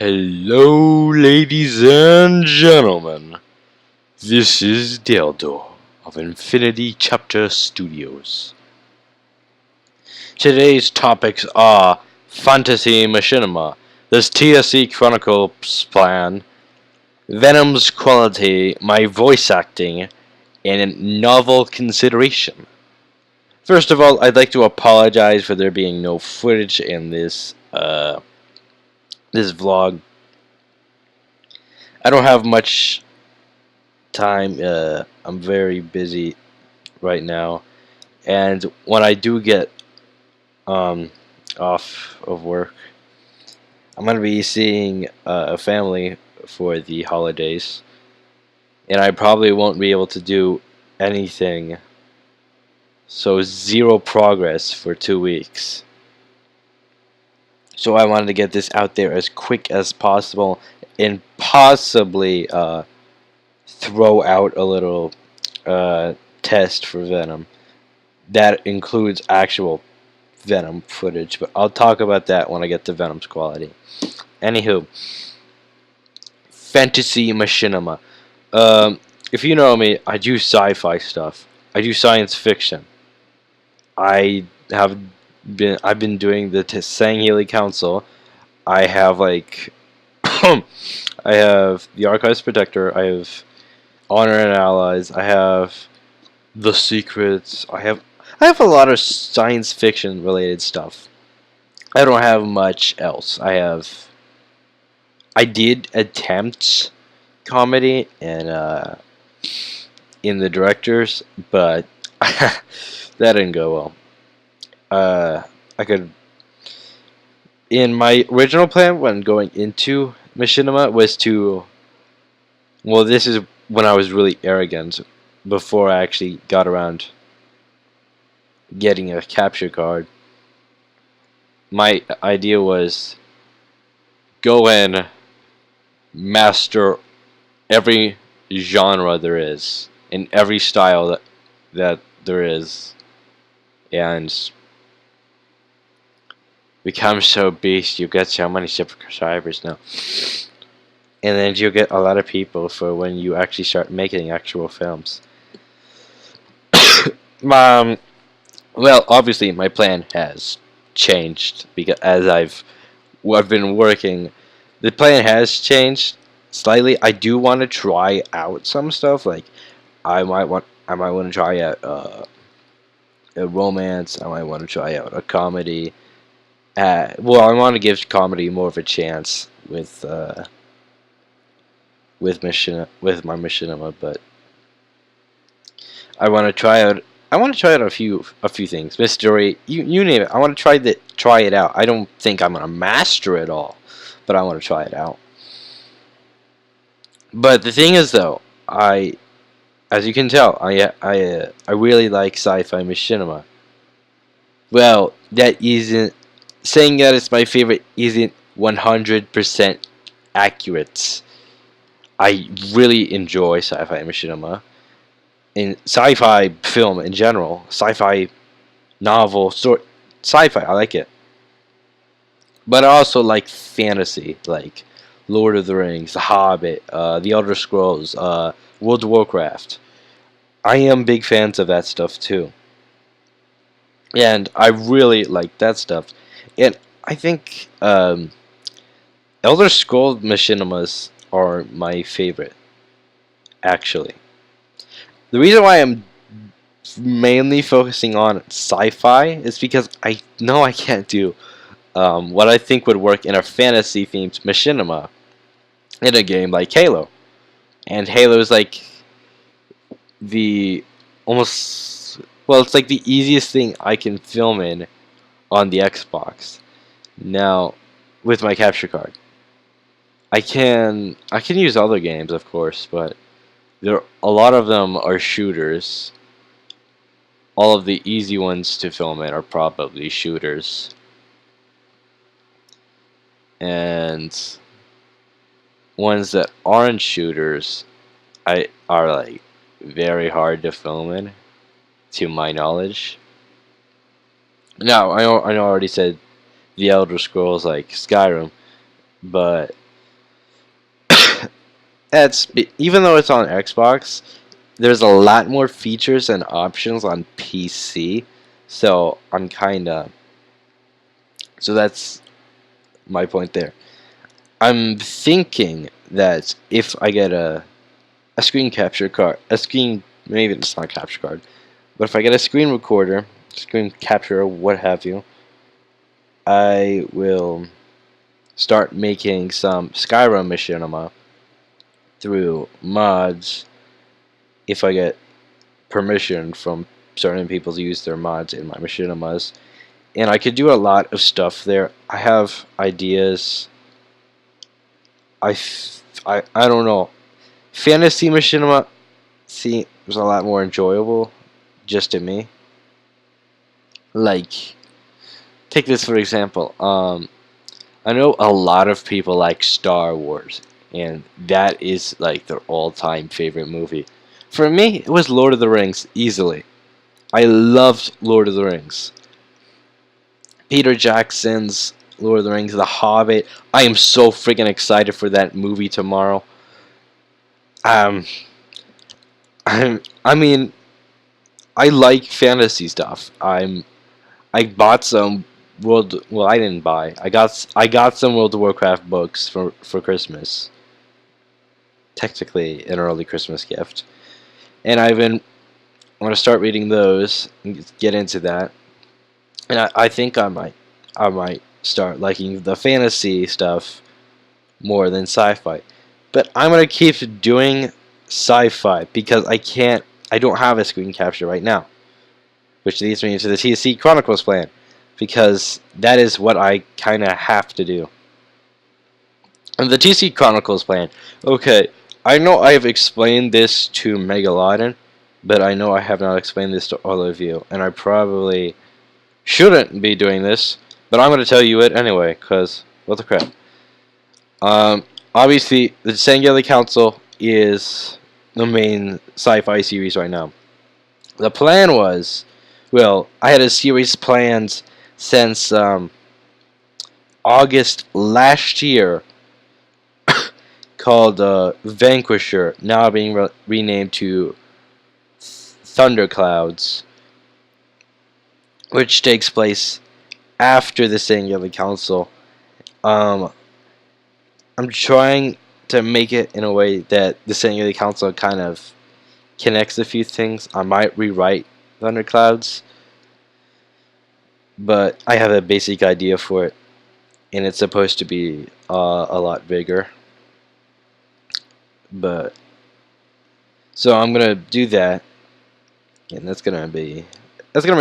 Hello, ladies and gentlemen. This is Deldo of Infinity Chapter Studios. Today's topics are Fantasy Machinima, this TSC Chronicles Plan, Venom's quality, my voice acting, and novel consideration. First of all, I'd like to apologize for there being no footage in this vlog. I don't have much time. I'm very busy right now, and when I do get off of work, I'm gonna be seeing a family for the holidays, and I probably won't be able to do anything. So zero progress for 2 weeks. So I wanted to get this out there as quick as possible and possibly throw out a little test for Venom. That includes actual Venom footage, but I'll talk about that when I get to Venom's quality. Anywho, Fantasy Machinima. If you know me, I do sci-fi stuff. I do science fiction. I've been doing the Sangheili Council. I have like I have the Archives Protector. I have Honor and Allies. I have The Secrets. I have a lot of science fiction related stuff. I don't have much else. I did attempt comedy and in the directors, but that didn't go well. I could. In my original plan when going into Machinima was to. Well, this is when I was really arrogant before I actually got around getting a capture card. My idea was go in, master every genre there is, in every style that there is, and become so beast you get so many subscribers now. And then you get a lot of people for when you actually start making actual films. Well, obviously my plan has changed because as I've been working, the plan has changed slightly. I do want to try out some stuff. Like I might want to try out a romance. I might want to try out a comedy. Well, I want to give comedy more of a chance with my Machinima, but I want to try out. I want to try out a few things. Mystery, you name it. I want to try it out. I don't think I'm gonna master it all, but I want to try it out. But the thing is, though, as you can tell, I really like sci-fi Machinima. Well, that isn't saying that it's my favorite isn't 100% accurate. I really enjoy sci-fi Machinima. In sci-fi film in general, sci-fi novel, sci-fi, I like it. But I also like fantasy, like Lord of the Rings, The Hobbit, The Elder Scrolls, World of Warcraft. I am big fans of that stuff too. And I really like that stuff. And I think Elder Scrolls Machinimas are my favorite, actually. The reason why I'm mainly focusing on sci-fi is because I know I can't do what I think would work in a fantasy-themed Machinima in a game like Halo. And Halo is like the almost, well, it's like the easiest thing I can film in on the Xbox. Now, with my capture card, I can use other games, of course, but a lot of them are shooters. All of the easy ones to film in are probably shooters. And ones that aren't shooters are like very hard to film in, to my knowledge. Now, I know I already said the Elder Scrolls like Skyrim, but even though it's on Xbox, there's a lot more features and options on PC. So I'm kind of so that's my point there. I'm thinking that if I get a screen capture card, maybe it's not a capture card, but if I get a screen recorder, screen capture, what have you, I will start making some Skyrim machinima through mods if I get permission from certain people to use their mods in my machinimas. And I could do a lot of stuff there. I have ideas. I don't know. Fantasy machinima seems a lot more enjoyable, just to me. Like, take this for example. I know a lot of people like Star Wars, and that is like their all-time favorite movie. For me, it was Lord of the Rings, easily. I loved Lord of the Rings. Peter Jackson's Lord of the Rings, The Hobbit. I am so freaking excited for that movie tomorrow. Um, I mean, I like fantasy stuff. I bought some World. Well, I didn't buy. I got some World of Warcraft books for Christmas. Technically, an early Christmas gift, and I'm gonna start reading those and get into that. And I think I might start liking the fantasy stuff more than sci-fi. But I'm gonna keep doing sci-fi because I don't have a screen capture right now, which leads me into the TSC Chronicles Plan, because that is what I kind of have to do. And the TSC Chronicles Plan, okay, I know I have explained this to Megalodon, but I know I have not explained this to all of you, and I probably shouldn't be doing this, but I'm going to tell you it anyway, because what the crap. Obviously, the Sangeli Council is the main sci-fi series right now. The plan was, well, I had a series planned since August last year called Vanquisher, now being renamed to Thunderclouds, which takes place after the Sangeli Council. I'm trying to make it in a way that the Sangeli Council kind of connects a few things. I might rewrite Thunderclouds, but I have a basic idea for it, and it's supposed to be a lot bigger. But so I'm gonna do that, and that's gonna be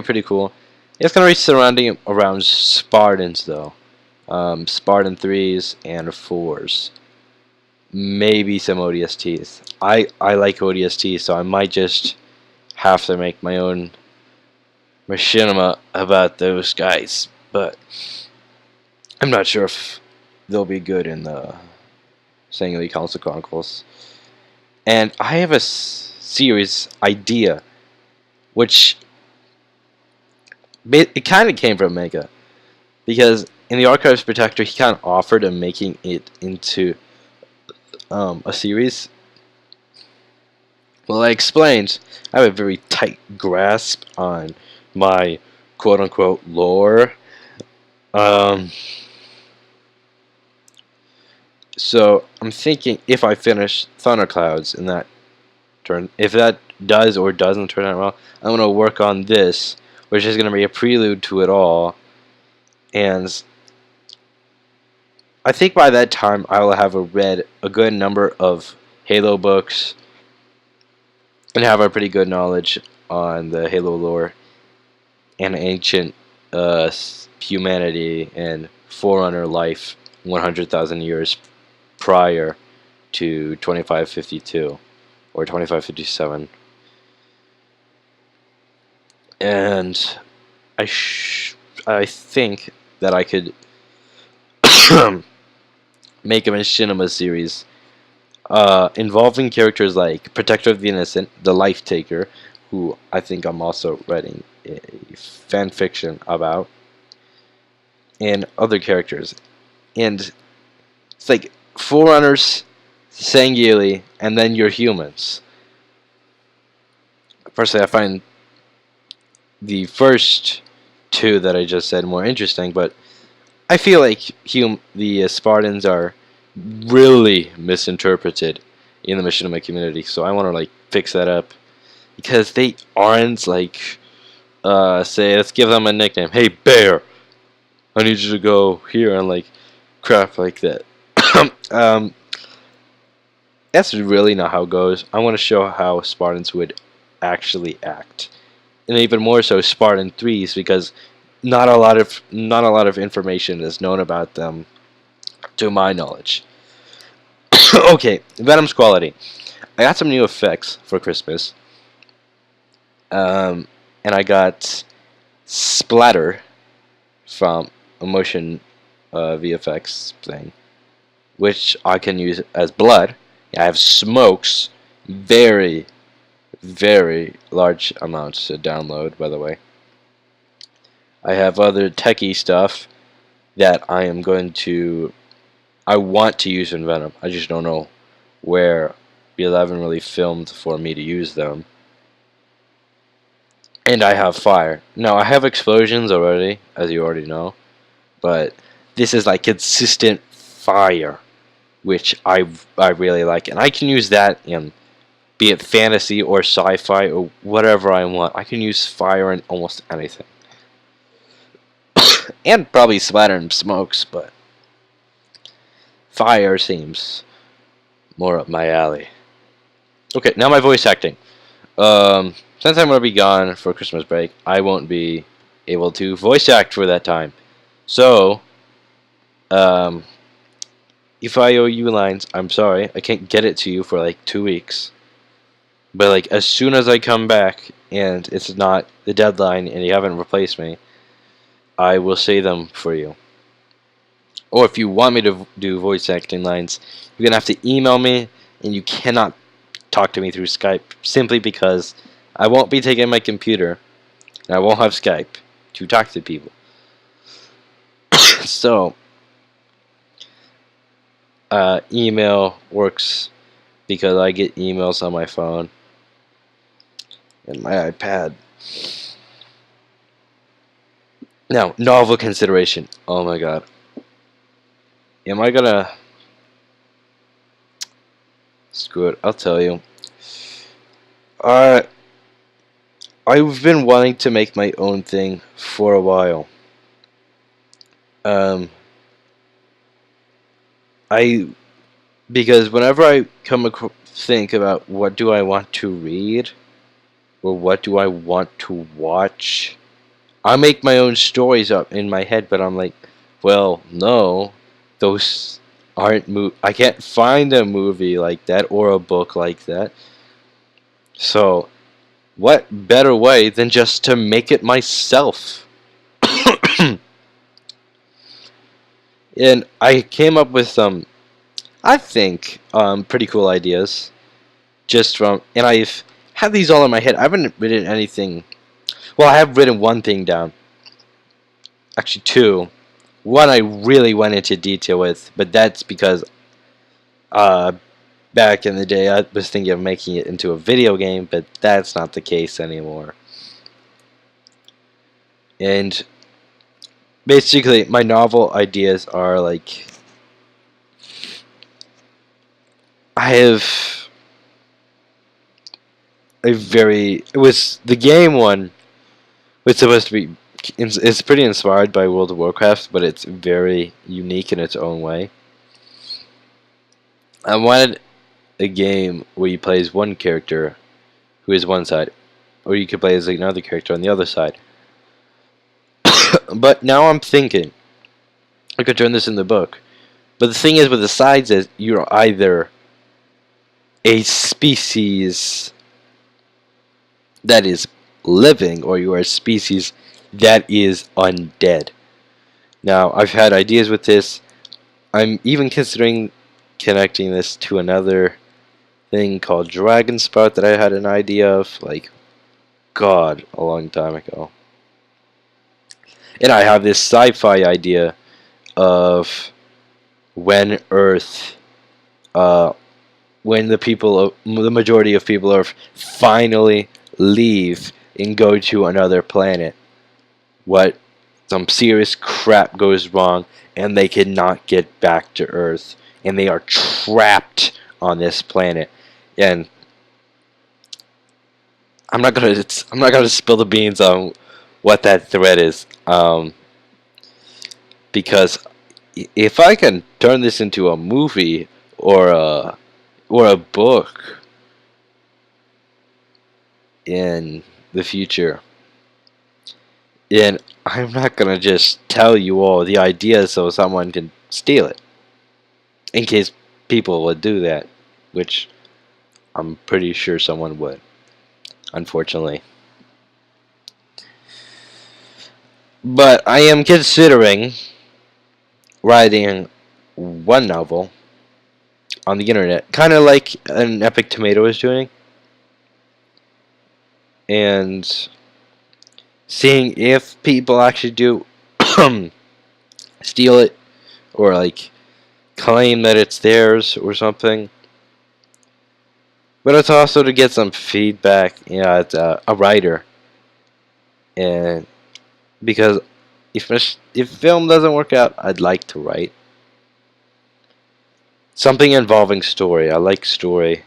pretty cool. It's gonna be surrounding around Spartans though, Spartan 3s and 4s, maybe some ODSTs. I like ODSTs, so I might just have to make my own machinima about those guys, but I'm not sure if they'll be good in the Sangli Council Chronicles. And I have a series idea, which it kind of came from Mega, because in the Archives Protector he kind of offered of making it into a series. Well, I explained, I have a very tight grasp on my quote-unquote lore. So I'm thinking if I finish Thunderclouds in that turn, if that does or doesn't turn out well, I'm going to work on this, which is going to be a prelude to it all. And I think by that time I will have read a good number of Halo books and have a pretty good knowledge on the Halo lore and ancient humanity and Forerunner life 100,000 years prior to 2552 or 2557. And I think that I could make a machinima series involving characters like Protector of the Innocent, the Life Taker, who I think I'm also writing a fan fiction about, and other characters. And it's like Forerunners Sangili, and then your humans. Personally, I find the first two that I just said more interesting, but I feel like the Spartans are really misinterpreted in the Machinima community, so I want to like fix that up because they aren't like say let's give them a nickname. Hey Bear, I need you to go here and like crap like that. um, that's really not how it goes. I want to show how Spartans would actually act, and even more so Spartan threes because not a lot of information is known about them to my knowledge. Okay, Venom's quality. I got some new effects for Christmas, um, and I got splatter from a motion VFX thing, which I can use as blood. I have smokes, very, very large amounts to download, by the way. I have other techie stuff that I want to use in Venom. I just don't know where they haven't really filmed for me to use them. And I have fire. Now, I have explosions already, as you already know, but this is like consistent fire, which I really like. And I can use that in, be it fantasy or sci-fi or whatever I want. I can use fire in almost anything. And probably splatter and smokes, but fire seems more up my alley. Okay, now my voice acting. Since I'm going to be gone for Christmas break, I won't be able to voice act for that time. So, um, if I owe you lines, I'm sorry. I can't get it to you for like 2 weeks. But like as soon as I come back and it's not the deadline and you haven't replaced me, I will say them for you. Or if you want me to do voice acting lines, you're going to have to email me, and you cannot talk to me through Skype simply because I won't be taking my computer and I won't have Skype to talk to people. So, email works because I get emails on my phone and my iPad. Now, novel consideration. Oh my god. Am I gonna... Screw it, I'll tell you. I've been wanting to make my own thing for a while. Because whenever I think about what do I want to read or what do I want to watch, I make my own stories up in my head, but I'm like, well, no, those aren't I can't find a movie like that or a book like that. So, what better way than just to make it myself? And I came up with some, I think, pretty cool ideas. And I've had these all in my head. I haven't written anything. Well, I have written one thing down. Actually, two. One I really went into detail with, but that's because back in the day I was thinking of making it into a video game, but that's not the case anymore. And basically, my novel ideas are like, I have the game one was supposed to be, it's pretty inspired by World of Warcraft, but it's very unique in its own way. I wanted a game where you play as one character who is one side, or you could play as another character on the other side. But now I'm thinking I could turn this in the book. But the thing is with the sides is you're either a species that is living or you are a species that is undead. Now, I've had ideas with this. I'm even considering connecting this to another thing called Dragon Sprout that I had an idea of, like, God, a long time ago. And I have this sci-fi idea of when Earth when the majority of people are finally leave and go to another planet, what some serious crap goes wrong and they cannot get back to Earth and they are trapped on this planet. And I'm not gonna spill the beans on what that threat is, because if I can turn this into a movie or a book in the future, then I'm not gonna just tell you all the ideas so someone can steal it. In case people would do that, which I'm pretty sure someone would, unfortunately. But I am considering writing one novel on the internet, kind of like an Epic Tomato is doing, and seeing if people actually do steal it or like claim that it's theirs or something. But it's also to get some feedback, as a writer, and because if film doesn't work out, I'd like to write something involving story. I like story,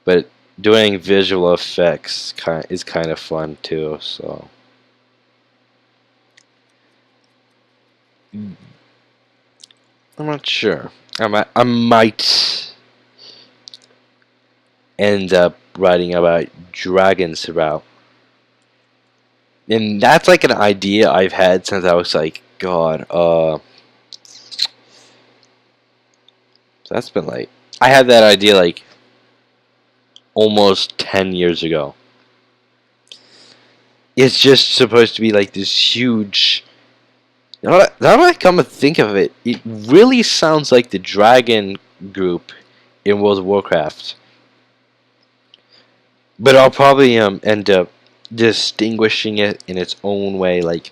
but doing visual effects is kind of fun too. So I'm not sure. I might end up writing about dragons about, and that's like an idea I've had since I was like, God, that's been like, I had that idea like almost 10 years ago. It's just supposed to be like this huge. Now that I come to think of it, it really sounds like the dragon group in World of Warcraft. But I'll probably end up distinguishing it in its own way. Like,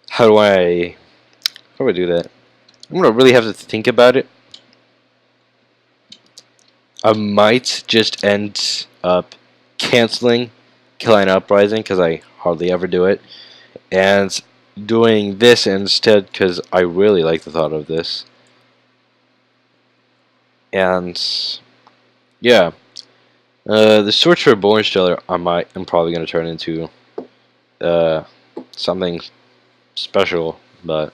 how do I do that? I'm gonna really have to think about it. I might just end up canceling Carolina Uprising because I hardly ever do it, and doing this instead because I really like the thought of this. And yeah, the Search for a Born Stellar I'm probably gonna turn into uh, something special, but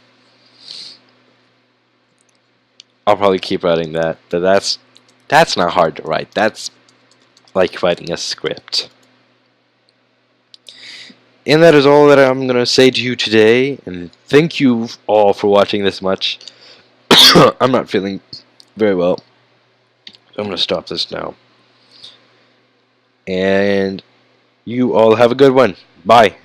I'll probably keep writing that. But that's not hard to write. That's like writing a script. And that is all that I'm going to say to you today. And thank you all for watching this much. I'm not feeling very well. I'm going to stop this now. And you all have a good one. Bye.